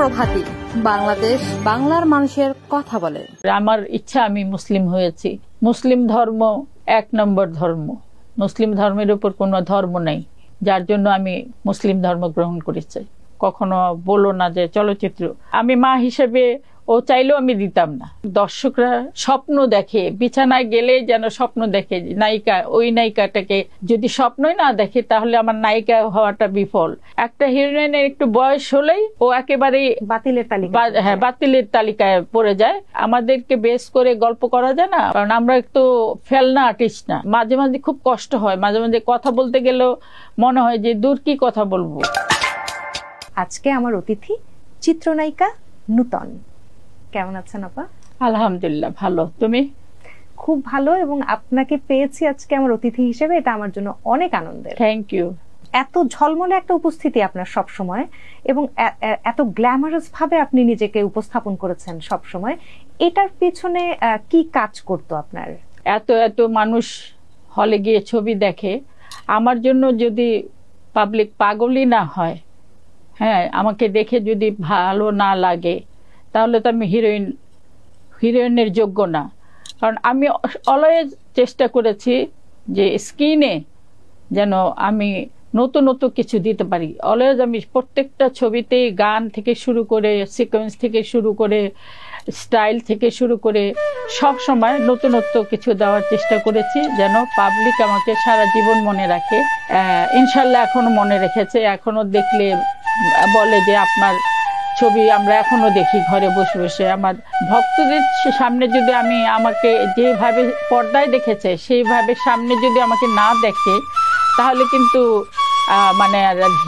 প্রভাতী, বাংলাদেশ বাংলার মানুষের কথা বলে। আমার ইচ্ছা আমি মুসলিম হয়েছি। মুসলিম ধর্ম এক নম্বর ধর্ম। মুসলিম ধর্মের উপর কোনো ধর্ম নেই, যার জন্য আমি মুসলিম ধর্ম গ্রহণ করেছি। কখনো বলো না যে চলচ্চিত্র, আমি মা হিসেবে ও চাইলেও আমি দিতাম না। দর্শকরা স্বপ্ন দেখে, বিছানায় গেলে যেন স্বপ্ন দেখে নায়িকা, ওই নায়িকাটাকে যদি স্বপ্নই না দেখে তাহলে আমার নায়িকা হওয়াটা বিফল। একটা হিরোইনের একটু বয়স হলেই ও একেবারেই বাতিলের তালিকায় পড়ে যায়। আমাদেরকে বেস করে গল্প করা যায় না, কারণ আমরা একটু ফেলনা আর্টিস্ট না। মাঝে মাঝে খুব কষ্ট হয়, মাঝে মাঝে কথা বলতে গেলেও মনে হয় যে দূর কি কথা বলবো। আজকে আমার অতিথি চিত্রনায়িকা নূতন। কেমন আছেন আপা? আলহামদুলিল্লাহ ভালো। তুমি? খুব ভালো, এবং আপনাকে পেয়েছি আজকে আমার অতিথি হিসেবে, এটা আমার জন্য অনেক আনন্দের। Thank you. এত ঝলমলে একটা উপস্থিতি আপনার সব সময়, এবং এত গ্ল্যামারাস ভাবে আপনি নিজেকে উপস্থাপন করেছেন সব সময়। এটার পেছনে কি কাজ করতো আপনার? এত এত মানুষ হলে গিয়ে ছবি দেখে, আমার জন্য যদি পাবলিক পাগলই না হয়, হ্যাঁ, আমাকে দেখে যদি ভালো না লাগে, তাহলে তো আমি হিরোইনের যোগ্য না। কারণ আমি অলওয়েজ চেষ্টা করেছি যে স্ক্রিনে যেন আমি নতুন কিছু দিতে পারি। অলওয়েজ আমি প্রত্যেকটা ছবিতেই গান থেকে শুরু করে, সিকোয়েন্স থেকে শুরু করে, স্টাইল থেকে শুরু করে সব সময় নতুনত্ব কিছু দেওয়ার চেষ্টা করেছি, যেন পাবলিক আমাকে সারা জীবন মনে রাখে। ইনশাল্লাহ এখনো মনে রেখেছে, এখনো দেখলে বলে যে আপনার ছবি আমরা এখনো দেখি ঘরে বসে বসে। আমার ভক্তদের সামনে যদি আমাকে যেভাবে পর্দায় দেখেছে সেইভাবে সামনে যদি আমাকে না দেখে, তাহলে কিন্তু মানে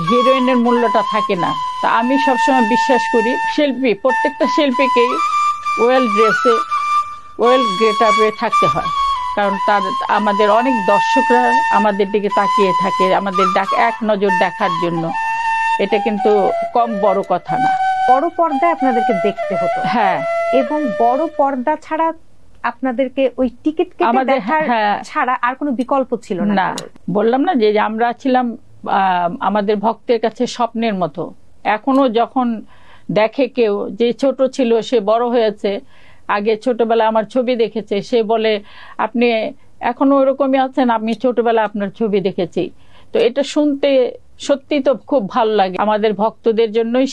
হিরোইনের মূল্যটা থাকে না। তা আমি সবসময় বিশ্বাস করি শিল্পী, প্রত্যেকটা শিল্পীকেই ওয়েল ড্রেসে, ওয়েল গেট আপে থাকতে হয়। কারণ আমাদের অনেক দর্শকরা আমাদের দিকে তাকিয়ে থাকে, আমাদের এক নজর দেখার জন্য। এটা কিন্তু কম বড় কথা না। বড় পর্দায় আপনাদেরকে দেখতে হতো, হ্যাঁ, এবং বড় পর্দা ছাড়া আপনাদেরকে ওই টিকিট কেটে দেখার ছাড়া আর কোনো বিকল্প ছিল না। বললাম না যে আমরা ছিলাম আমাদের ভক্তের কাছে স্বপ্নের মতো। এখনো যখন দেখে কেউ যে ছোট ছিল সে বড় হয়েছে, আগে ছোটবেলায় আমার ছবি দেখেছে, সে বলে আপনি এখনো ওরকমই আছেন, আমি ছোটবেলায় আপনার ছবি দেখেছি। তো এটা শুনতে সত্যি তো খুব ভালো লাগে। আমাদের ভক্তদের জন্যই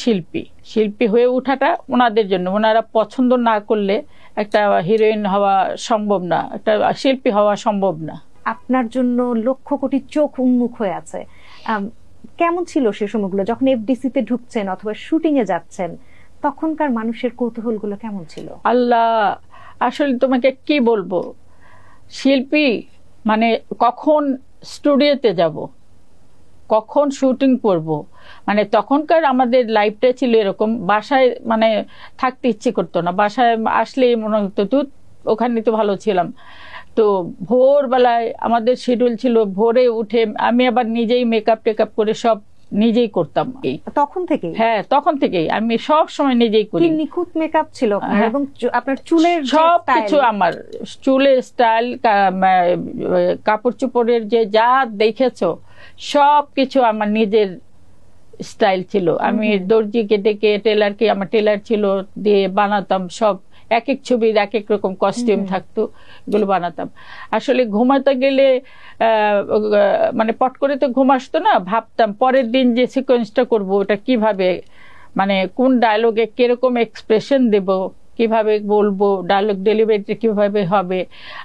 শিল্পী হয়ে ওঠাটা ওনাদের জন্য। ওনারা পছন্দ না করলে একটা হিরোইন হওয়া সম্ভব না, একটা শিল্পী হওয়া সম্ভব না। আপনার জন্য লক্ষ কোটি চোখ উন্মুখ হয়ে আছে। কেমন ছিল সে সময়গুলো যখন এফডিসিতে ঢুকছেন অথবা শুটিং এ যাচ্ছেন? তখনকার মানুষের কৌতূহল গুলো কেমন ছিল? আল্লাহ, আসলে তোমাকে কি বলবো, শিল্পী মানে কখন স্টুডিওতে যাব, কখন শুটিং করব, মানে তখনকার আমাদের লাইফটা ছিল এরকম। বাসায় মানে থাকতে ইচ্ছে করতো না, বাসায় আসলেই মনে হতো তুই ওখানে তো ভালো ছিলাম। তো ভোরবেলায় আমাদের শিডিউল ছিল, ভোরে উঠে আমি আবার নিজেই মেকআপ টেকআপ করে সব নিজেই করতাম। তখন থেকে? হ্যাঁ, তখন থেকেই আমি সব সময় নিজেই করি। নিখুঁত মেকআপ ছিল এবং আপনার চুলের সব কিছু, আমার চুলের স্টাইল, কাপড় চোপড়ের যে যা দেখেছো সব কিছু আমার নিজের স্টাইল ছিল। আমি দর্জিকে ডেকে টেলারকে, আমার টেলার ছিল, দিয়ে বানাতাম সব। এক এক ছবির এক এক রকম কস্টিউম থাকতো, এগুলো বানাতাম। আসলে ঘুমাতে গেলে মানে পট করে তো ঘুম আসতো না, ভাবতাম পরের দিন যে সিকোয়েন্সটা করব ওটা কিভাবে, মানে কোন ডায়লগে কিরকম এক্সপ্রেশন দেব, কিভাবে বলবো, ডায়লগ ডেলিভারি কিভাবে হবে।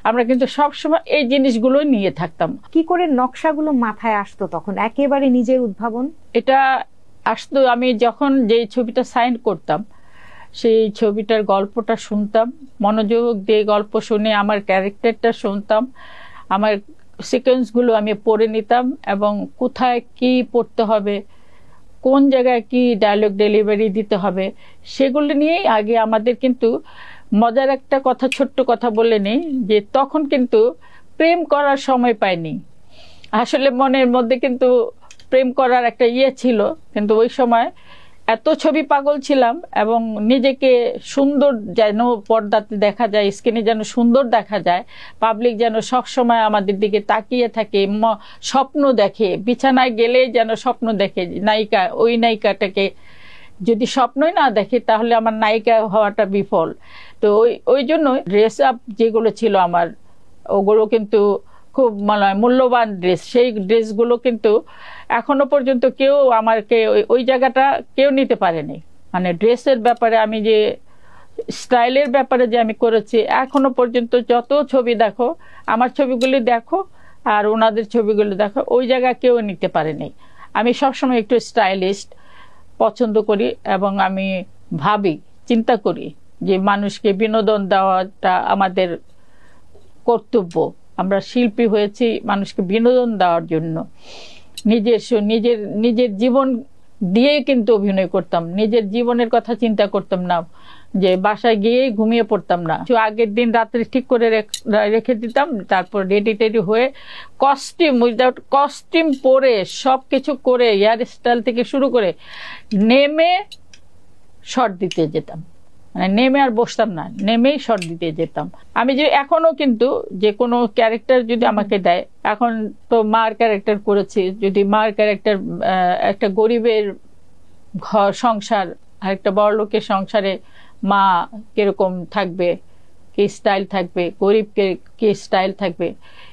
আমরা কিন্তু সবসময় এই জিনিসগুলো নিয়ে থাকতাম। কি করে নকশাগুলো মাথায় আসতো তখন, একেবারে নিজের উদ্ভাবন? এটা আসতো আমি যখন যে ছবিটা সাইন করতাম, সেই ছবিটার গল্পটা শুনতাম, মনোযোগ দিয়ে গল্প শুনে আমার ক্যারেক্টারটা শুনতাম, আমার সিকোয়েন্সগুলো আমি পড়ে নিতাম, এবং কোথায় কি পড়তে হবে, কোন জায়গায় কি ডায়লগ ডেলিভারি দিতে হবে, সেগুলো নিয়েই আগে আমাদের কিন্তু মজার একটা কথা, ছোট্ট কথা বলে নেই যে তখন কিন্তু প্রেম করার সময় পাইনি। আসলে মনের মধ্যে কিন্তু প্রেম করার একটা ছিল, কিন্তু ওই সময় এত ছবি পাগল ছিলাম, এবং নিজেকে সুন্দর যেন পর্দাতে দেখা যায়, স্ক্রিনে যেন সুন্দর দেখা যায়, পাবলিক যেন সব সময় আমাদের দিকে তাকিয়ে থাকে, স্বপ্ন দেখে, বিছানায় গেলে যেন স্বপ্ন দেখে নায়িকা, ওই নায়িকাটাকে যদি স্বপ্নই না দেখি তাহলে আমার নায়িকা হওয়াটা বিফল। তো ওই জন্য ড্রেস আপ যেগুলো ছিল আমার, ওগুলো কিন্তু খুব মূল্যবান ড্রেস। সেই ড্রেসগুলো কিন্তু এখনো পর্যন্ত কেউ আমাকে ওই জায়গাটা কেউ নিতে পারেনি। মানে ড্রেসের ব্যাপারে আমি যে স্টাইলের ব্যাপারে যে আমি করেছি, এখনো পর্যন্ত যত ছবি দেখো, আমার ছবিগুলি দেখো আর ওনাদের ছবিগুলো দেখো, ওই জায়গা কেউ নিতে পারেনি। আমি সবসময় একটু স্টাইলিস্ট পছন্দ করি এবং আমি ভাবি, চিন্তা করি যে মানুষকে বিনোদন দেওয়াটা আমাদের কর্তব্য। আমরা শিল্পী হয়েছি মানুষকে বিনোদন দেওয়ার জন্য। নিজের জীবন দিয়ে কিন্তু অভিনয় করতাম, নিজের জীবনের কথা চিন্তা করতাম না, যে বাসায় গিয়ে ঘুমিয়ে পড়তাম না। আগের দিন রাত্রে ঠিক করে রেখে দিতাম, তারপর রেডি টেডি হয়ে কস্টিউম পরে সব কিছু করে হেয়ার স্টাইল থেকে শুরু করে নেমে শর্ট দিতে যেতাম। মানে নেমে আর বসতাম না, নেমেই শর্ট দিতে যেতাম। আমি যে এখনো কিন্তু যে কোনো ক্যারেক্টার যদি আমাকে দেয়, এখন তো মার ক্যারেক্টার করেছি, যদি মার ক্যারেক্টার একটা গরিবের ঘর সংসার আর একটা বড়লোকের সংসারে মা কিরকম থাকবে, কি স্টাইল থাকবে, গরিবকে কি স্টাইল থাকবে,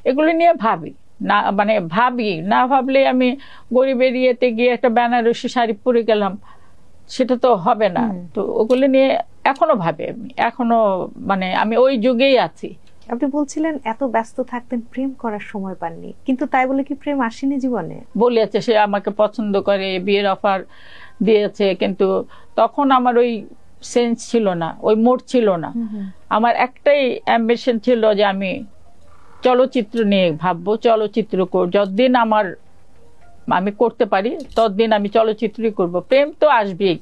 এগুলো নিয়ে ভাবি না। মানে ভাবি না, ভাবলে আমি গরিবের ইয়েতে গিয়ে একটা বেনারসি শাড়ি পরে গেলাম, সেটা তো হবে না। তো ওগুলো নিয়ে এখনো ভাবি আমি, এখনো মানে আমি ওই যুগেই আছি। আপনি বলছিলেন এত ব্যস্ত থাকতেন, প্রেম করার সময় পাননি, কিন্তু তাই বলে কি প্রেম আসেনি জীবনে? বলেছে সে আমাকে পছন্দ করে, বিয়ের অফার দিয়েছে, কিন্তু তখন আমার ওই সেন্স ছিল না, ওই মোড ছিল না। আমার একটাই অ্যাম্বিশন ছিল যে আমি চলচ্চিত্র নিয়ে ভাববো, চলচ্চিত্র যতদিন আমি করতে পারি ততদিন আমি চলচ্চিত্রই করব। প্রেম তো আসবেই,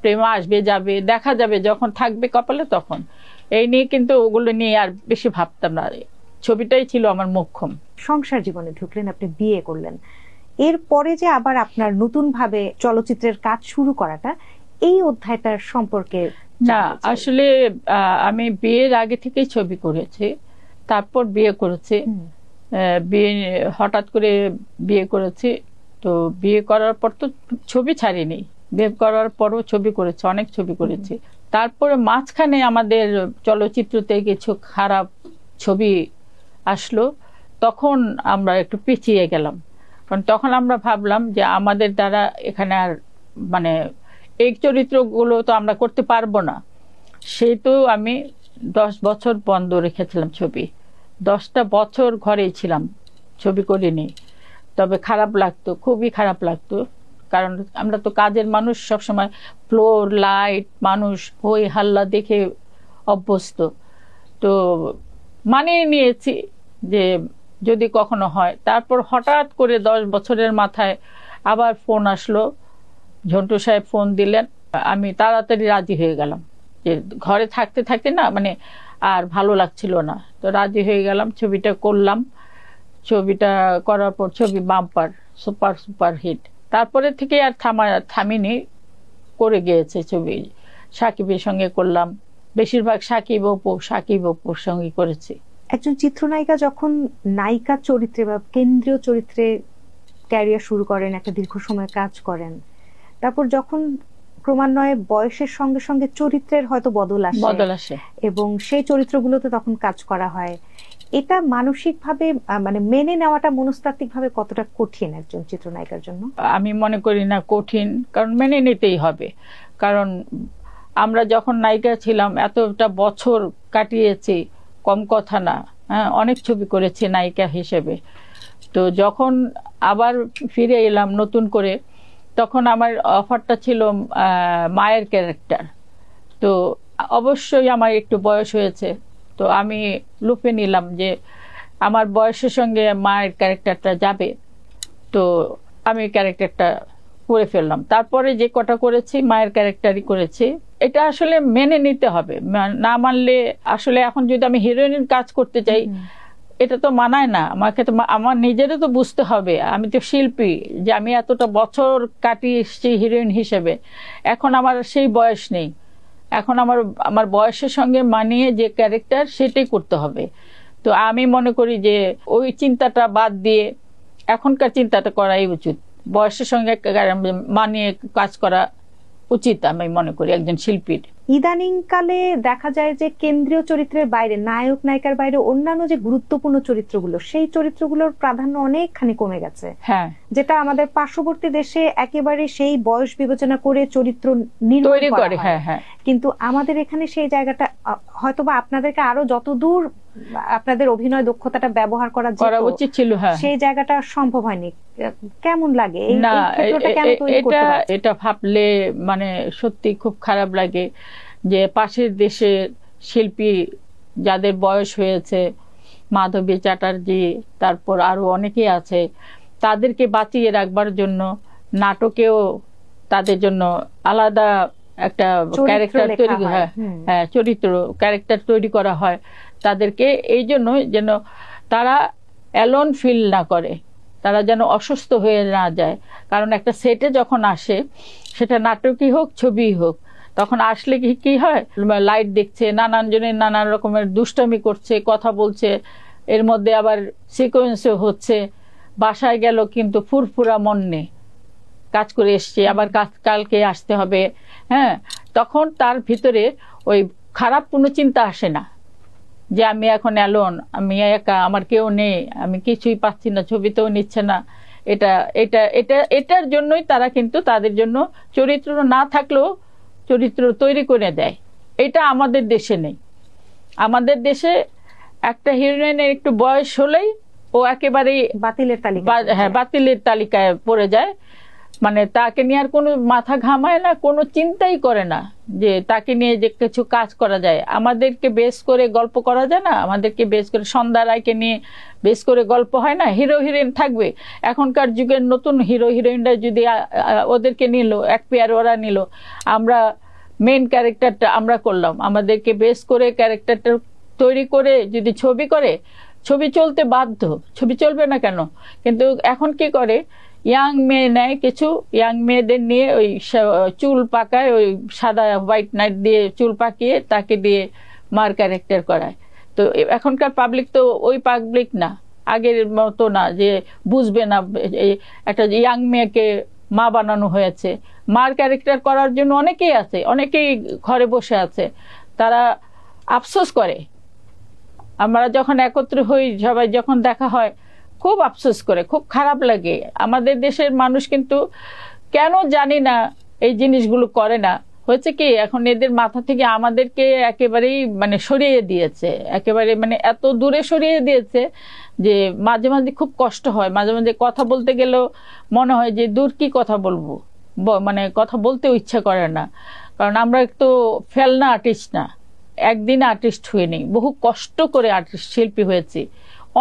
প্রেম আসবে যাবে, দেখা যাবে যখন থাকবে কপালে তখন। এই নিয়ে কিন্তু ওগুলো নিয়ে আর বেশি ভাবতাম না, ছবিটাই ছিল আমার মোক্ষম। সংসার জীবনে ঢুকলেন, আপনি বিয়ে করলেন, এরপরে যে আবার আপনার নতুন ভাবে চলচ্চিত্রের কাজ শুরু করাটা, এই অধ্যায়টার সম্পর্কে না। আসলে আমি বিয়ের আগে থেকেই ছবি করেছি, তারপর বিয়ে করেছি। বিয়ে হঠাৎ করে বিয়ে করেছি, তো বিয়ে করার পর তো ছবি ছাড়িনি, বিয়ে করার পরও ছবি করেছি, অনেক ছবি করেছি। তারপরে মাঝখানে আমাদের চলচ্চিত্রতে কিছু খারাপ ছবি আসলো, তখন আমরা একটু পিছিয়ে গেলাম। কারণ তখন আমরা ভাবলাম যে আমাদের দ্বারা এখানে আর মানে এই চরিত্রগুলো তো আমরা করতে পারবো না। সেই তো আমি 10 বছর বন্ধ রেখেছিলাম ছবি, 10টা বছর ঘরেই ছিলাম, ছবি করিনি। তবে খারাপ লাগতো, খুবই খারাপ লাগতো, কারণ আমরা তো কাজের মানুষ, সবসময় ফ্লোর লাইট, মানুষ হই হাল্লা দেখে অভ্যস্ত। তো মানিয়ে নিয়েছি যে যদি কখনো হয়। তারপর হঠাৎ করে 10 বছরের মাথায় আবার ফোন আসলো, ঝন্টু সাহেব ফোন দিলেন, আমি তাড়াতাড়ি রাজি হয়ে গেলাম। যে ঘরে থাকতে থাকতে না মানে আর ভালো লাগছিল না, তো রাজি হয়ে গেলাম, ছবিটা করলাম। ছবিটা করার পর ছবি বাম্পার, সুপার হিট। তারপরে থেকে আর থামিনি, করে গিয়েছে ছবি। সাকিবের সঙ্গে করলাম, বেশিরভাগ সাকিব অপুর সঙ্গে করেছি। একজন চিত্রনায়িকা যখন নায়িকা চরিত্রে বা কেন্দ্রীয় চরিত্রে ক্যারিয়ার শুরু করেন, একটা দীর্ঘ সময় কাজ করেন, তারপর যখন ক্রমান্বয়ে বয়সের সঙ্গে সঙ্গে চরিত্রের হয়তো বদল আসে এবং সেই চরিত্রগুলোতে তখন কাজ করা হয়, এটা মানসিকভাবে মানে মেনে নেওয়াটা মনস্তাত্ত্বিকভাবে কতটা কঠিন একজন চিত্রনায়িকার জন্য? আমি মনে করি না কঠিন, কারণ মেনে নিতেই হবে। কারণ আমরা যখন নায়িকা ছিলাম এতটা বছর কাটিয়েছি, কম কথা না। হ্যাঁ, অনেক ছবি করেছি নায়িকা হিসেবে। তো যখন আবার ফিরে এলাম নতুন করে, তখন আমার অফারটা ছিল মায়ের ক্যারেক্টার। তো অবশ্যই আমার একটু বয়স হয়েছে, তো আমি লুপে নিলাম যে আমার বয়সের সঙ্গে মায়ের ক্যারেক্টারটা যাবে, তো আমি ক্যারেক্টারটা করে ফেললাম। তারপরে যে কটা করেছি মায়ের ক্যারেক্টারই করেছি। এটা আসলে মেনে নিতে হবে, না মানলে আসলে এখন যদি আমি হিরোইনের কাজ করতে চাই, এটা তো মানায় না আমাকে। তো আমার নিজেরও তো বুঝতে হবে, আমি তো শিল্পী, যে আমি এতটা বছর কাটিয়ে এসেছি হিরোইন হিসেবে, এখন আমার সেই বয়স নেই। এখন আমার বয়সের সঙ্গে মানিয়ে যে ক্যারেক্টার সেটাই করতে হবে। তো আমি মনে করি যে ওই চিন্তাটা বাদ দিয়ে এখনকার চিন্তাটা করাই উচিত, বয়সের সঙ্গে মানিয়ে কাজ করা উচিত আমি মনে করি একজন শিল্পীর। ইদানিং কালে দেখা যায় যে কেন্দ্রীয় চরিত্রের বাইরে, নায়ক নায়িকার বাইরে অন্যান্য যে গুরুত্বপূর্ণ চরিত্রগুলো, সেই চরিত্রগুলোর প্রাধান্য অনেকখানি কমে গেছে। হ্যাঁ, যেটা আমাদের পার্শ্ববর্তী দেশে একেবারে সেই বয়স বিবেচনা করে চরিত্র তৈরি করে। হ্যাঁ হ্যাঁ, কিন্তু আমাদের এখানে সেই জায়গাটা হয়তোবা আপনাদেরকে আরো যতদূর আপনাদের অভিনয় দক্ষতাটা ব্যবহার করা উচিত ছিল, হ্যাঁ, সেই জায়গাটা সম্ভব হয়নি। কেমন লাগে না এটা ভাবলে, মানে সত্যি খুব খারাপ লাগে যে পাশের দেশের শিল্পী যাদের বয়স হয়েছে, মাধবী চ্যাটার্জি, তারপর আরো অনেকেই আছে, তাদেরকে বাঁচিয়ে রাখবার জন্য নাটকেও তাদের জন্য আলাদা একটা ক্যারেক্টার তৈরি, হ্যাঁ চরিত্র ক্যারেক্টার তৈরি করা হয় তাদেরকে, এই জন্য যেন তারা অ্যালোন ফিল না করে, তারা যেন অসুস্থ হয়ে না যায়। কারণ একটা সেটে যখন আসে, সেটা নাটকই হোক ছবি হোক, তখন আসলে কি হয়, লাইট দেখছে, নানান জনের নানান রকমের দুষ্টামি করছে, কথা বলছে, এর মধ্যে আবার সিকোয়েন্সও হচ্ছে, বাসায় গেল কিন্তু ফুরফুরা মন নেই, কাজ করে এসছে, আবার কালকে আসতে হবে, হ্যাঁ, তখন তার ভিতরে ওই খারাপ কোনো চিন্তা আসে না যে আমি এখন অ্যালোন, আমি একা, আমার কেউ নেই, আমি কিছুই পাচ্ছি না, ছবিতেও নিচ্ছে না। এটার জন্যই তারা কিন্তু তাদের জন্য চরিত্র না থাকলেও চরিত্র তৈরি করে দেয়। এটা আমাদের দেশে নেই। আমাদের দেশে একটা হিরোইনের একটু বয়স হলেই ও একেবারেই বাতিলের তালিকায় পড়ে যায়, মানে তাকে নিয়ে আর কোনো মাথা ঘামায় না, কোনো চিন্তাই করে না যে তাকে নিয়ে যে কিছু কাজ করা যায়। আমাদেরকে বেস করে গল্প করা যায় না, আমাদেরকে বেস করে সন্ধ্যা রায়কে নিয়ে বেস করে গল্প হয় না, হিরো হিরোইন থাকবে। এখনকার যুগের নতুন হিরো হিরোইনরা যদি ওদেরকে নিল, এক পেয়ার ওরা নিল, আমরা মেইন ক্যারেক্টারটা আমরা করলাম, আমাদেরকে বেস করে ক্যারেক্টারটা তৈরি করে যদি ছবি করে, ছবি চলতে বাধ্য, ছবি চলবে না কেন? কিন্তু এখন কি করে, ইয়াং মেয়ে নেয়, কিছু ইয়াং মেয়েদের নিয়ে ওই চুল পাকায়, ওই সাদা হোয়াইট নাইট দিয়ে চুল পাকিয়ে তাকে দিয়ে মার ক্যারেক্টার করায়। তো এখনকার পাবলিক তো ওই পাবলিক না, আগের মতো না যে বুঝবে না। একটা ইয়াং মেয়েকে মা বানানো হয়েছে, মার ক্যারেক্টার করার জন্য অনেকেই আছে, অনেকেই ঘরে বসে আছে, তারা আফসোস করে। আমরা যখন একত্র হই, সবাই যখন দেখা হয়, খুব আফসোস করে, খুব খারাপ লাগে। আমাদের দেশের মানুষ কিন্তু কেন জানি না এই জিনিসগুলো করে না। হয়েছে কি, এখন এদের মাথা থেকে আমাদেরকে একেবারেই মানে সরিয়ে দিয়েছে, একেবারে মানে এত দূরে সরিয়ে দিয়েছে যে মাঝে মাঝে খুব কষ্ট হয়। মাঝে মাঝে কথা বলতে গেলেও মনে হয় যে দূর কি কথা বলবো, মানে কথা বলতেও ইচ্ছা করে না। কারণ আমরা একটু ফেলনা আর্টিস্ট না, একদিন আর্টিস্ট হইনি, বহু কষ্ট করে আর্টিস্ট শিল্পী হয়েছি,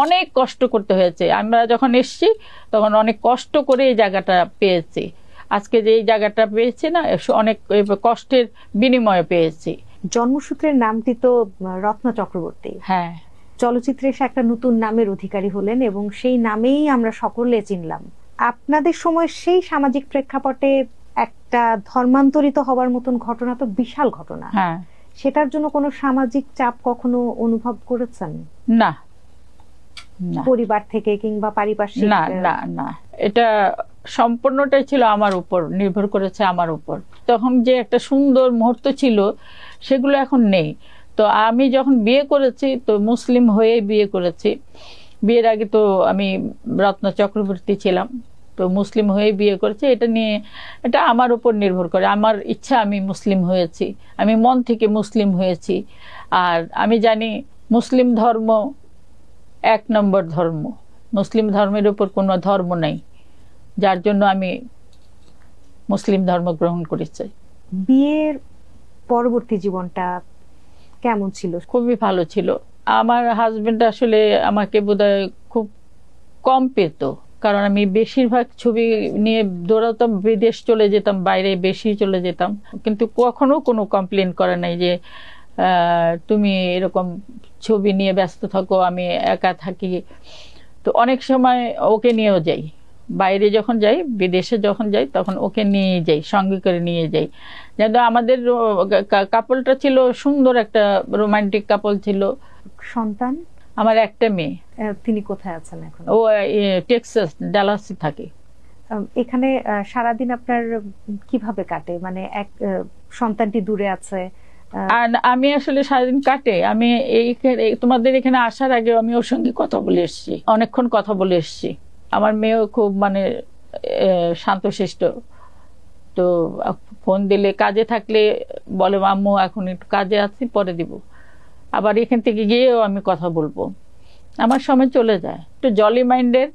অনেক কষ্ট করতে হয়েছে। আমরা যখন এসছি তখন অনেক কষ্ট করে এই জায়গাটা পেয়েছি। আজকে যে এই জায়গাটা পেয়েছি না, অনেক কষ্টের বিনিময়ে পেয়েছি। জন্মসূত্রের নামটি তো রত্ন চক্রবর্তী, হ্যাঁ, চলচ্চিত্রে এসে একটা নতুন নামের অধিকারী হলেন এবং সেই নামেই আমরা সকলে চিনলাম। আপনাদের সময় সেই সামাজিক প্রেক্ষাপটে একটা ধর্মান্তরিত হবার মতন ঘটনা তো বিশাল ঘটনা, হ্যাঁ, সেটার জন্য কোনো সামাজিক চাপ কখনো অনুভব করেছেন? না, পরিবার থেকে কিংবা পারিপার্শ্বিক? না না না, এটা সম্পূর্ণটাই ছিল আমার উপর, নির্ভর করেছে আমার উপর। তখন যে একটা সুন্দর মুহূর্ত ছিল, সেগুলো এখন নেই। তো আমি যখন বিয়ে করেছি, তো মুসলিম হয়ে বিয়ে করেছি। বিয়ের আগে তো আমি রত্ন চক্রবর্তী ছিলাম, তো মুসলিম হয়ে বিয়ে করেছি। এটা নিয়ে, এটা আমার উপর নির্ভর করে, আমার ইচ্ছা আমি মুসলিম হয়েছি, আমি মন থেকে মুসলিম হয়েছি। আর আমি জানি মুসলিম ধর্ম এক নম্বর ধর্ম, মুসলিম ধর্মের উপর কোনো ধর্ম নাই, যার জন্য আমি মুসলিম ধর্ম গ্রহণ করেছি। বিয়ের পরবর্তী জীবনটা কেমন ছিল? খুবই ভালো ছিল। আমার হাজবেন্ড আসলে আমাকে বোধহয় খুব কম পেত, কারণ আমি বেশিরভাগ ছবি নিয়ে দৌড়াতাম, বিদেশ চলে যেতাম, বাইরে বেশি চলে যেতাম, কিন্তু কখনো কোনো কমপ্লেন করে নাই যে তুমি এরকম ছবি নিয়ে ব্যস্ত থাকো, আমি একা থাকি। তো অনেক সময় ওকে নিয়েও যাই, বাইরে যখন যাই, বিদেশে যখন যাই, তখন ওকে নিয়ে যাই, সঙ্গে করে নিয়ে যাই। যেন আমাদের কাপলটা ছিল সুন্দর, একটা রোমান্টিক কাপল ছিল। সন্তান? আমার একটা মেয়ে। তিনি কোথায় আছেন এখন? ও টেক্সাস, ডালাসে থাকে। এখানে সারাদিন আপনার কিভাবে কাটে, মানে এক সন্তানটি দূরে আছে? আর আমি আসলে সারাদিন কাটে, আমি তোমাদের এখানে আসার আগে আমি ওর সঙ্গে কথা বলে এসেছি, অনেকক্ষণ কথা বলে এসেছি। আমার মেয়েও খুব মানে শান্তশিষ্ট, তো ফোন দিলে কাজে থাকলে বলে আম্মু এখন একটু কাজে আছি পরে দিব, আবার এখান থেকে গিয়েও আমি কথা বলবো, আমার সময় চলে যায়। একটু জলি মাইন্ডের,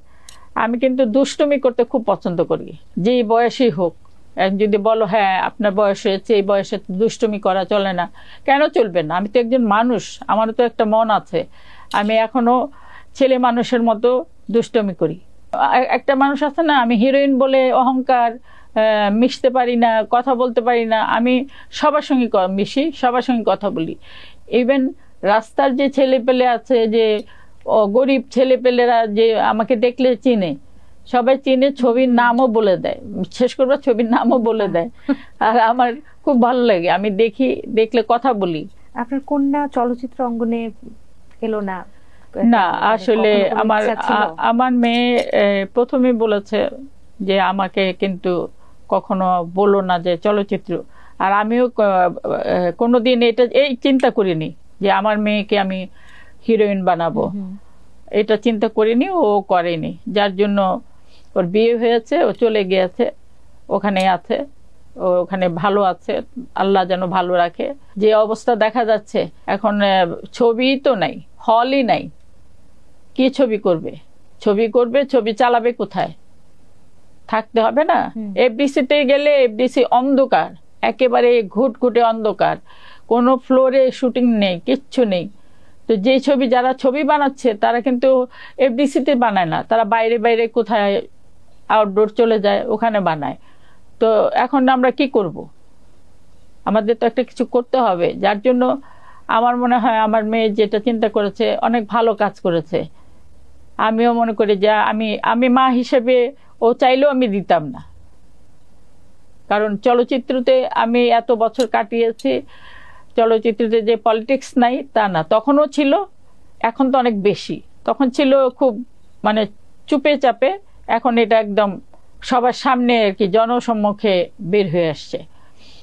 আমি কিন্তু দুষ্টুমি করতে খুব পছন্দ করি, যেই বয়সেই হোক। যদি বলো হ্যাঁ আপনার বয়স হয়েছে, এই বয়সে দুষ্টুমি করা চলে না, কেন চলবে না? আমি তো একজন মানুষ, আমারও তো একটা মন আছে, আমি এখনো ছেলে মানুষের মতো দুষ্টুমি করি। একটা মানুষ আছে না, আমি হিরোইন বলে অহংকার, মিশতে পারি না, কথা বলতে পারি না। আমি সবার সঙ্গে মিশি, সবার সঙ্গে কথা বলি। ইভেন রাস্তার যে ছেলে পেলে আছে, যে গরিব ছেলে পেলেরা যে আমাকে দেখলে চিনে, সবাই চিনে, ছবির নামও বলে দেয়, শেষ করবার ছবির নামও বলে দেয়। আর আমার খুব ভালো লাগে, আমি দেখি, দেখলে কথা বলি। আপনার কন্যা চলচ্চিত্র অঙ্গনে এলো না? না, আসলে আমার মেয়ে প্রথমে বলেছে যে আমাকে কিন্তু কখনো বলো না যে চলচ্চিত্র। আর আমিও কোনোদিন এই চিন্তা করিনি যে আমার মেয়েকে আমি হিরোইন বানাবো, এটা চিন্তা করিনি, ও করেনি। যার জন্য ওর বিয়ে হয়েছে, ও চলে গিয়েছে, ওখানে আছে, ও ওখানে ভালো আছে, আল্লাহ যেন ভালো রাখে। যে অবস্থা দেখা যাচ্ছে এখন, ছবি তো নাই, হলই নাই, কি ছবি করবে? ছবি চালাবে কোথায়? থাকতে হবে না। এফডিসিতে গেলে এফডিসি অন্ধকার, একেবারে ঘুটঘুটে অন্ধকার, কোনো ফ্লোরে শুটিং নেই, কিচ্ছু নেই। তো যে যারা ছবি বানাচ্ছে তারা কিন্তু এফডিসিতে বানায় না, তারা বাইরে বাইরে কোথায় আউটডোর চলে যায়, ওখানে বানায়। তো এখন আমরা কি করব? আমাদের তো একটা কিছু করতে হবে। যার জন্য আমার মনে হয় আমার মেয়ে যেটা চিন্তা করেছে অনেক ভালো কাজ করেছে। আমিও মনে করি যে আমি মা হিসেবে ও চাইলেও আমি দিতাম না, কারণ চলচ্চিত্রতে আমি এত বছর কাটিয়েছি। চলচ্চিত্রতে যে পলিটিক্স নাই তা না, তখনও ছিল, এখন তো অনেক বেশি। তখন ছিল খুব মানে চুপে চাপে, এখন এটা একদম সবার সামনে আর কি, জনসম্মুখে বের হয়ে আসছে।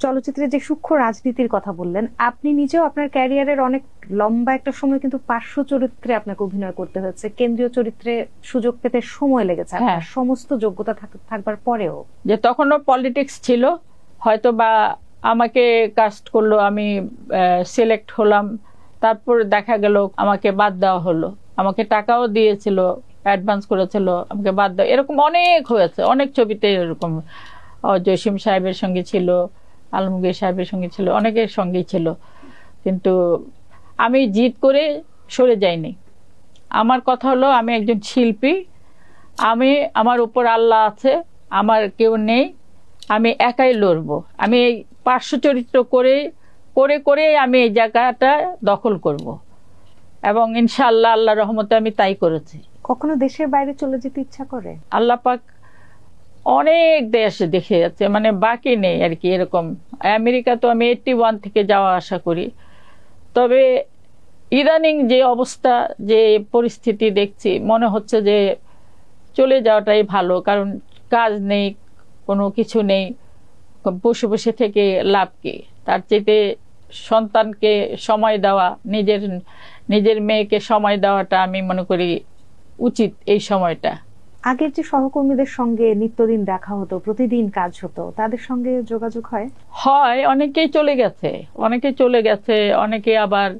চলচ্চিত্রে যে সূক্ষ্ম রাজনীতির কথা বললেন, আপনি নিজেও আপনার ক্যারিয়ারের অনেক লম্বা একটা সময় কিন্তু পার্শ্ব চরিত্রে আপনাকে অভিনয় করতে হয়েছে, কেন্দ্রীয় চরিত্রে সুযোগ পেতে সময় লেগেছে আপনার সমস্ত যোগ্যতা থাকবার পরেও। যে তখনও পলিটিক্স ছিল, হয়তো বা আমাকে কাস্ট করলো, আমি সিলেক্ট হলাম, তারপর দেখা গেল আমাকে বাদ দেওয়া হলো, আমাকে টাকাও দিয়েছিল, অ্যাডভান্স করেছিল, আমাকে বাদ দেওয়া, এরকম অনেক হয়েছে, অনেক ছবিতে এরকম। জসিম সাহেবের সঙ্গে ছিল, আলমগীর সাহেবের সঙ্গে ছিল, অনেকের সঙ্গেই ছিল, কিন্তু আমি জিদ করে সরে যাইনি। আমার কথা হলো আমি একজন শিল্পী, আমার উপর আল্লাহ আছে, আমার কেউ নেই, আমি একাই লড়বো। আমি এই পার্শ্ব চরিত্র করে করে করে আমি এই জায়গাটা দখল করব, এবং ইনশাআল্লাহ আল্লাহর রহমতে আমি তাই করেছি। কখনো দেশের বাইরে চলে যেতে ইচ্ছা করে? আল্লাহ পাক অনেক দেশ দেখে যাচ্ছে, মানে বাকি নেই আর কি এরকম। আমেরিকা তো আমি 81 থেকে যাওয়া আশা করি, তবে ইদানিং যে অবস্থা, যে পরিস্থিতি দেখছি, মনে হচ্ছে যে চলে যাওয়াটাই ভালো, কারণ কাজ নেই, কোনো কিছু নেই, বসে বসে থেকে লাভ কি? তার চাইতে সন্তানকে সময় দেওয়া, নিজের মেয়েকে সময় দেওয়াটা আমি মনে করি উচিত এই সময়টা। আগের যে সহকর্মীদের সঙ্গে নিত্যদিন দেখা হতো, প্রতিদিন কাজ হতো, তাদের সঙ্গে যোগাযোগ হয়? অনেকেই চলে গেছে, অনেকে আবার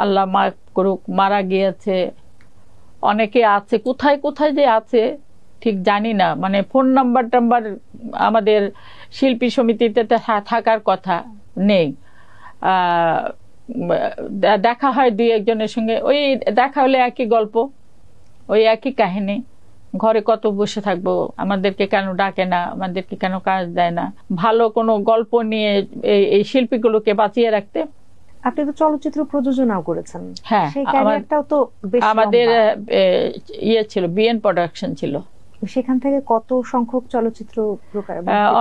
আল্লাহ মাফ করুক মারা গিয়েছে, অনেকে আছে, কোথায় কোথায় যে আছে ঠিক জানি না, মানে ফোন নাম্বার আমাদের শিল্পী সমিতিতে থাকার কথা নেই। দেখা হয় দুই একজনের সঙ্গে, ওই দেখা হলে একই গল্প, ওই একই কাহিনী, ঘরে কত বসে থাকবো, আমাদেরকে কেন ডাকে না, আমাদেরকে কেন কাজ দেয় না, ভালো কোনো গল্প নিয়ে এই শিল্পীগুলোকে বাঁচিয়ে রাখতে। আপনি তো চলচ্চিত্র প্রযোজনাও করেছেন। হ্যাঁ, সেই ক্যারিয়ারটাও তো বেশ আমাদের ছিল, বিএন প্রোডাকশন ছিল। সেখান থেকে কত সংখ্যক চলচ্চিত্র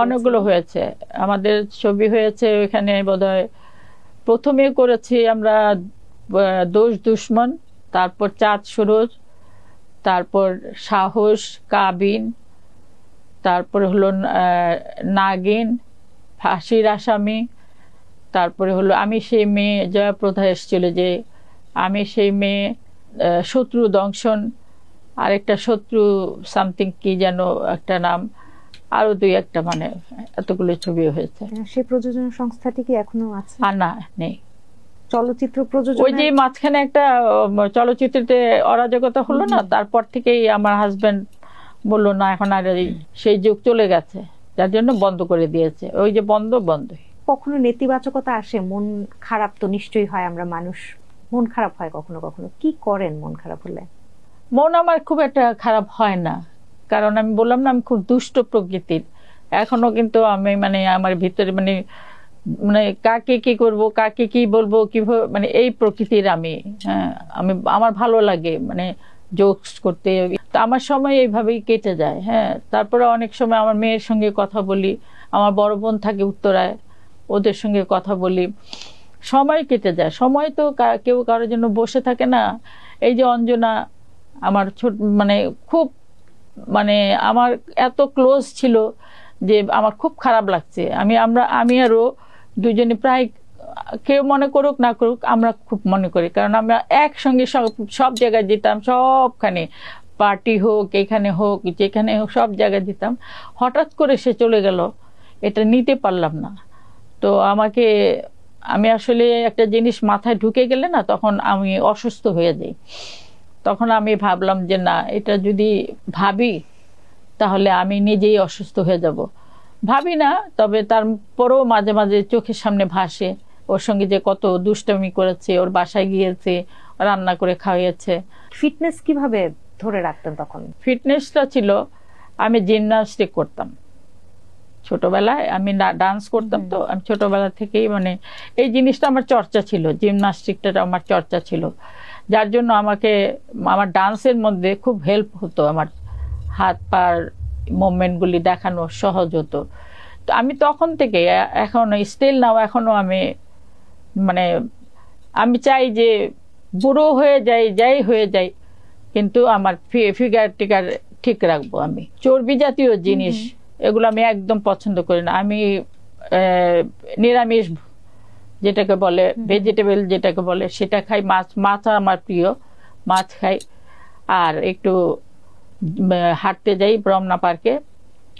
অনেকগুলো হয়েছে, আমাদের ছবি হয়েছে ওইখানে বোধহয় প্রথমে করেছি আমরা দোষ দুশ্মন, তারপর চাঁদ সুরজ, তারপর সাহস, কাবিন, তারপরে হলো নাগিন, ফাঁসির আসামি, তারপরে হলো আমি সেই মেয়ে, জয়াপ্রধা এসেছিল যে আমি সেই মেয়ে, শত্রু দংশন, আরেকটা শত্রু সামথিং কি যেন একটা নাম, আরো দুই একটা, মানে এতগুলো ছবি হয়েছে। সেই প্রযোজনা সংস্থাটি কি এখনো আছে? আর না, নেই। চলচ্চিত্র প্রযোজনা, ওই যে মাঝখানে একটা চলচ্চিত্রতে অরাজকতা হলো না, তারপর থেকেই আমার হাজবেন্ড বললো না এখন আর সেই যুগ চলে গেছে, যার জন্য বন্ধ করে দিয়েছে। ওই যে বন্ধই। কখনো নেতিবাচকতা আসে? মন খারাপ তো নিশ্চয়ই হয়, আমরা মানুষ, মন খারাপ হয় কখনো কখনো। কি করেন মন খারাপ হলে? মন আমার খুব একটা খারাপ হয় না, কারণ আমি বললাম না আমি খুব দুষ্ট প্রকৃতির। এখনো কিন্তু আমি মানে আমার ভিতরে মানে মানে কাকে কি করব, কাকে কি বলবো, কিভাবে, মানে এই প্রকৃতির আমি। হ্যাঁ, আমার ভালো লাগে মানে জোকস করতে, তো আমার সময় এইভাবেই কেটে যায়। হ্যাঁ, তারপরে অনেক সময় আমার মেয়ের সঙ্গে কথা বলি, আমার বড় বোন থাকে উত্তরায়, ওদের সঙ্গে কথা বলি, সময় কেটে যায়। সময় তো কেউ কারোর জন্য বসে থাকে না। এই যে অঞ্জনা আমার ছোট মানে খুব মানে আমার এত ক্লোজ ছিল যে আমার খুব খারাপ লাগছে। আমি আরও দুজনে প্রায়, কেউ মনে করুক না করুক, আমরা খুব মনে করি, কারণ আমরা একসঙ্গে সব জায়গায় যেতাম, সবখানে পার্টি হোক, এখানে হোক, যেখানে হোক, সব জায়গায় যেতাম। হঠাৎ করে সে চলে গেল, এটা নিতে পারলাম না। তো আমি আসলে একটা জিনিস মাথায় ঢুকে গেলে না, তখন আমি অসুস্থ হয়ে যাই। তখন আমি ভাবলাম যে না, এটা যদি ভাবি তাহলে আমি নিজেই অসুস্থ হয়ে যাব। ভাবি না, তবে তারপরেও মাঝে মাঝে চোখের সামনে ভাসে ওর সঙ্গে যে কত দুষ্টামি করেছে, ওর বাসায় গিয়েছে, রান্না করে খাওয়াইছে। ফিটনেস কিভাবে ধরে রাখতেন তখন? ফিটনেসটা ছিল, আমি জিমনাস্টিক করতাম ছোটবেলায়, আমি ডান্স করতাম, তো আমি ছোটবেলা থেকেই মানে এই জিনিসটা আমার চর্চা ছিল, জিমনাস্টিকটা আমার চর্চা ছিল, যার জন্য আমার ডান্সের মধ্যে খুব হেল্প হতো, আমার হাত পার মুভমেন্টগুলি দেখানো সহজ হতো। তো আমি তখন থেকে এখনো স্টিল নাও, এখনো মানে আমি চাই যে বুড়ো হয়ে যাই হয়ে যাই, কিন্তু আমার ফিগার টিগার ঠিক রাখবো। আমি চর্বি জাতীয় জিনিস এগুলো আমি একদম পছন্দ করি না। আমি নিরামিষ যেটাকে বলে, ভেজিটেবল যেটাকে বলে, সেটা খাই। মাছ আমার প্রিয়, মাছ খাই। আর একটু হাঁটতে যাই ব্রহ্মা পার্কে,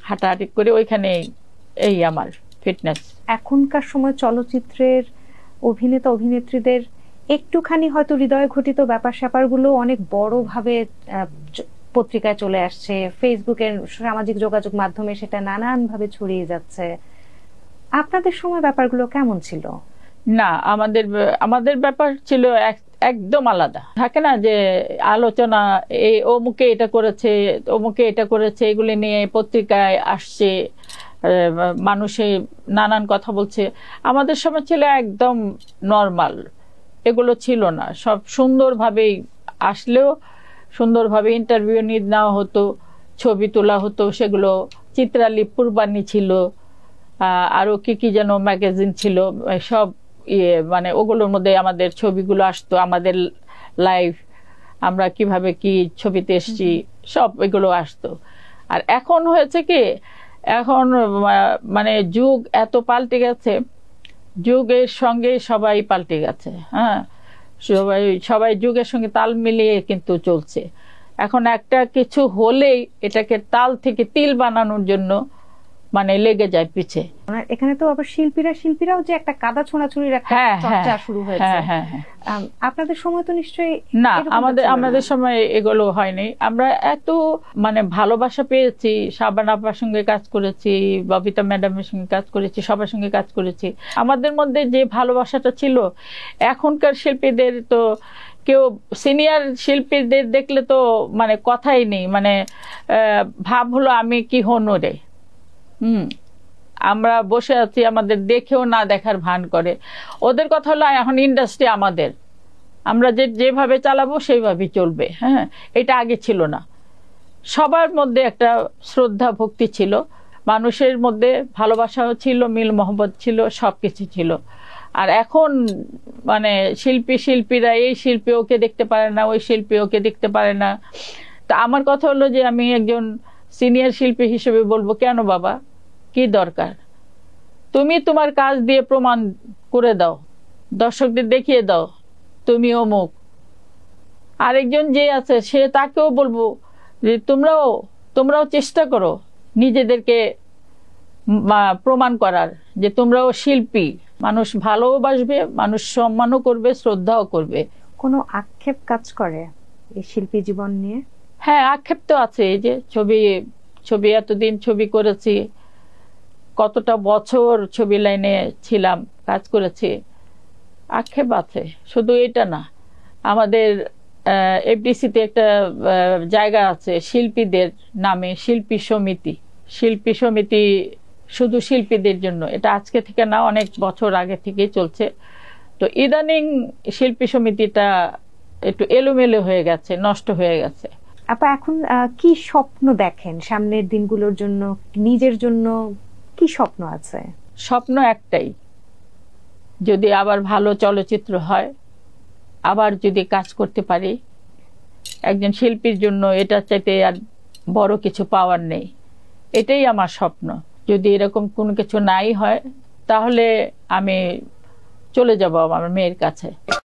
হাঁটাহাঁটি করে, ওইখানে এই আমার ফিটনেস। এখনকার সময় চলচ্চিত্রের অভিনেতা অভিনেত্রীদের একটুখানি হয়তো হৃদয় ঘটিত ব্যাপার স্যাপারগুলো অনেক বড়ভাবে পত্রিকায় চলে আসছে, ফেসবুকের সামাজিক যোগাযোগ মাধ্যমে সেটা নানানভাবে ছড়িয়ে যাচ্ছে। আপনাদের সময় ব্যাপারগুলো কেমন ছিল? না, আমাদের ব্যাপার ছিল একদম আলাদা। থাকে না যে আলোচনা, অমুকে এটা করেছে, অমুকে এটা করেছে, এগুলি নিয়ে পত্রিকায় আসছে, মানুষে নানান কথা বলছে। আমাদের সময় ছিল একদম নর্মাল, এগুলো ছিল না। সব সুন্দরভাবেই আসলেও সুন্দরভাবে ইন্টারভিউ নেওয়া হতো, ছবি তোলা হতো, সেগুলো চিত্রালী পূর্বাণী ছিল, আরও কি যেন ম্যাগাজিন ছিল, সব মানে ওগুলোর মধ্যে আমাদের ছবিগুলো আসতো, আমাদের লাইফ, আমরা কিভাবে কি ছবিতে এসছি, সব এগুলো আসতো। আর এখন হয়েছে কি, এখন মানে যুগ এত পাল্টে গেছে, যুগের সঙ্গে সবাই পাল্টে গেছে। হ্যাঁ, সবাই যুগের সঙ্গে তাল মিলিয়ে কিন্তু চলছে। এখন একটা কিছু হলেই এটাকে তাল থেকে তিল বানানোর জন্য মানে লেগে যায় পিছে। এখানে তো আবার শিল্পীরাও যে একটা কাদা ছোঁড়াছুড়ির একটা চর্চা শুরু হয়েছে। আপনাদের সময় তো নিশ্চয়ই না, আমাদের সময় এগুলো হয়নি। আমরা এত মানে ভালোবাসা পেয়েছি, শাবানা আপার সঙ্গে কাজ করেছি, ববিতা ম্যাডামের সঙ্গে কাজ করেছি, সবার সঙ্গে কাজ করেছি। আমাদের মধ্যে যে ভালোবাসাটা ছিল, এখনকার শিল্পীদের তো কেউ সিনিয়র শিল্পীদের দেখলে তো মানে কথাই নেই, মানে ভাব হলো আমি কি হনরে। আমরা বসে আছি, আমাদের দেখেও না দেখার ভান করে। ওদের কথা হলো এখন ইন্ডাস্ট্রি আমাদের, আমরা যেভাবে চালাবো সেইভাবেই চলবে। হ্যাঁ, এটা আগে ছিল না। সবার মধ্যে একটা শ্রদ্ধা ভক্তি ছিল, মানুষের মধ্যে ভালোবাসাও ছিল, মিল মহব্বত ছিল, সব কিছু ছিল। আর এখন মানে শিল্পীরা এই শিল্পী ওকে দেখতে পারে না, ওই শিল্পী ওকে দেখতে পারে না। তা আমার কথা হলো যে আমি একজন সিনিয়র শিল্পী হিসেবে বলবো, কেন বাবা, কি দরকার? তুমি তোমার কাজ দিয়ে প্রমাণ করে দাও, দর্শকদের দেখিয়ে দাও তুমি অমুক। আরেকজন যে আছে সে তাকেও বলবো যে তোমরাও চেষ্টা করো নিজেদেরকে প্রমাণ করার যে তোমরাও শিল্পী। মানুষ ভালোবাসবে, মানুষ সম্মানও করবে, শ্রদ্ধাও করবে। কোনো আক্ষেপ কাজ করে এই শিল্পী জীবন নিয়ে? হ্যাঁ, আক্ষেপ তো আছে। এই যে ছবি এতদিন ছবি করেছি, কতটা বছর ছবি লাইনে ছিলাম, কাজ করেছি, আক্ষেপ আছে। শুধু এটা না, আমাদের এফডিসিতে একটা জায়গা আছে শিল্পীদের নামে, শিল্পী সমিতি শুধু শিল্পীদের জন্য। এটা আজকে থেকে না, অনেক বছর আগে থেকেই চলছে। তো ইদানিং শিল্পী সমিতিটা একটু এলোমেলো হয়ে গেছে, নষ্ট হয়ে গেছে। আপা এখন কি স্বপ্ন দেখেন সামনের দিনগুলোর জন্য? নিজের জন্য কি স্বপ্ন আছে? স্বপ্ন একটাই, যদি আবার ভালো চলচ্চিত্র হয়, আবার যদি কাজ করতে পারি। একজন শিল্পীর জন্য এটা চাইতে আর বড় কিছু পাওয়ার নেই, এটাই আমার স্বপ্ন। যদি এরকম কোনো কিছু নাই হয় তাহলে আমি চলে যাব আমার মেয়ের কাছে।